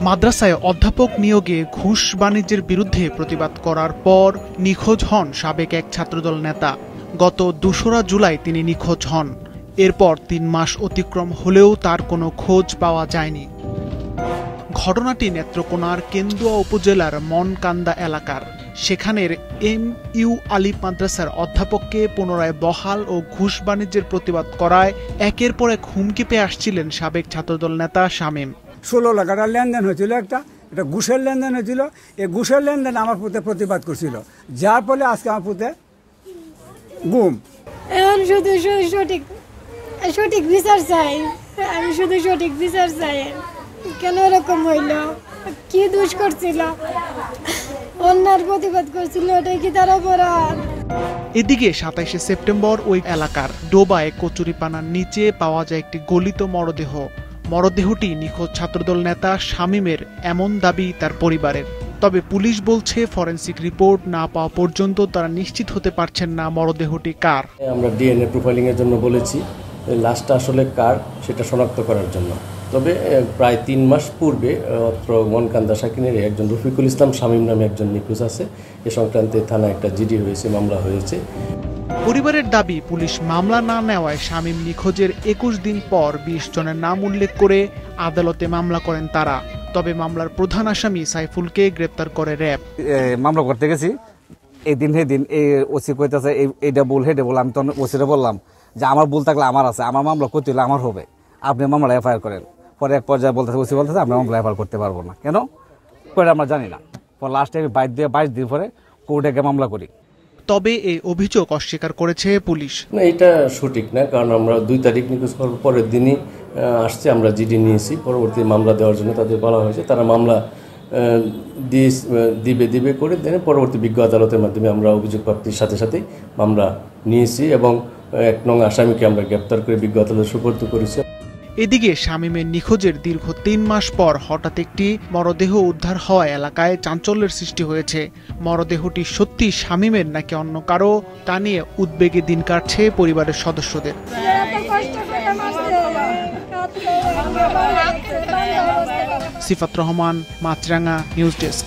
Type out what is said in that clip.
মাদ্রাসায় অধ্যাপক নিয়োগে ঘুষ বাণিজ্যের বিরুদ্ধে প্রতিবাদ করার পর নিখোঁজ হন সাবেক এক ছাত্রদল নেতা। গত ২রা জুলাই তিনি নিখোঁজ হন। এরপর ৩ মাস অতিক্রম হলেও তার কোনো খোঁজ পাওয়া যায়নি। ঘটনাটি নেত্রকোনার কেন্দুয়া উপজেলার মনকান্দা এলাকার। সেখানের MU আলিফ মাদ্রাসার অধ্যাপককে পুনরায় বহাল ও ঘুষ বাণিজ্যের প্রতিবাদ করায় একের পর এক হুমকি পেয়ে আসছিলেন সাবেক ছাত্রদল নেতা শামীম। 16 লাখ টাকার লেনদেন হয়েছিল, এটা ঘুষের লেনদেন হয়েছিল। এই ঘুষের লেনদেন আমার পুতে প্রতিবাদ করছিল, যার ফলে আজকে আমার পুতে গুম। এখন শুধু সঠিক বিচার চাই, আমি শুধু সঠিক বিচার চাই। কেন এরকম হইল? কি দোষ করছিল? অন্যার প্রতিবাদ করছিল, ওটাই কি তার অপরাধ? এদিকে 27শে সেপ্টেম্বর ওই এলাকার ডোবায় কচুরিপানার নিচে পাওয়া যায় একটি গলিত মরদেহ। মরদেহটি নিখোঁজ ছাত্রদল নেতা শামীমের, এমন দাবি তার পরিবারের। তবে পুলিশ বলছে ফরেনসিক রিপোর্ট না পাওয়া পর্যন্ত তারা নিশ্চিত হতে পারছেন না মরদেহটি কার। আমরা DNA প্রোফাইলিং এর জন্য বলেছি, লাশটা আসলে কার সেটা শনাক্ত করার জন্য। তবে প্রায় 3 মাস পূর্বে অত্র মনকান্দা শাকিনের একজন রফিকুল ইসলাম শামীম নামে একজন নিখোঁজ আছে। এ সংক্রান্তে থানায় একটা জিডি হয়েছে, মামলা হয়েছে। পরিবারের দাবি, পুলিশ মামলা না নেওয়ায় শামীম নিখোঁজের 21 দিন পর 20 জনের নাম উল্লেখ করে আদালতে মামলা করেন তারা। তবে মামলার প্রধান আসামি সাইফুলকে গ্রেপ্তার করে র্যাব। মামলা করতে গেছি, এই দিন এই ওসি কইতেছে এইটা ভুল হেডে বল। আমি তো ওসিরে বললাম যে আমার ভুল থাকলে আমার আছে, আমার মামলা করতে হলে আমার হবে, আপনি মামলা এফআইআর করেন। পরে এক পর্যায়ে বলতেছে, ওসি বলতেছে আমরা মামলা এফআইআর করতে পারবো না। কেন করে আমরা জানি না। পরে লাস্টে আমি 22 দিন পরে কোর্টে গিয়ে মামলা করি। তবে এই অভিযোগ অস্বীকার করেছে পুলিশ। না, এটা সঠিক না, কারণ আমরা 2 তারিখ নিখোঁজ হওয়ার পরের দিনই আসছে, আমরা জিডি নিয়েছি। পরবর্তী মামলা দেওয়ার জন্য তাদের বলা হয়েছে, তারা মামলা দিবে করে দেন। পরবর্তী বিজ্ঞ আদালতের মাধ্যমে আমরা অভিযোগ প্রাপ্তির সাথে সাথেই মামলা নিয়েছি এবং 1 নং আসামিকে আমরা গ্রেপ্তার করে বিজ্ঞ আদালতে সুপর্দ করেছি। এদিকে শামীমের নিখোঁজের দীর্ঘ 3 মাস পর হঠাৎ একটি মরদেহ উদ্ধার হওয়ায় এলাকায় চাঞ্চল্যের সৃষ্টি হয়েছে। মরদেহটি সত্যি শামীমের নাকি অন্য কারো, তা নিয়ে উদ্বেগে দিন কাটছে পরিবারের সদস্যদের। সিফাত রহমান, মাছরাঙা নিউজ ডেস্ক।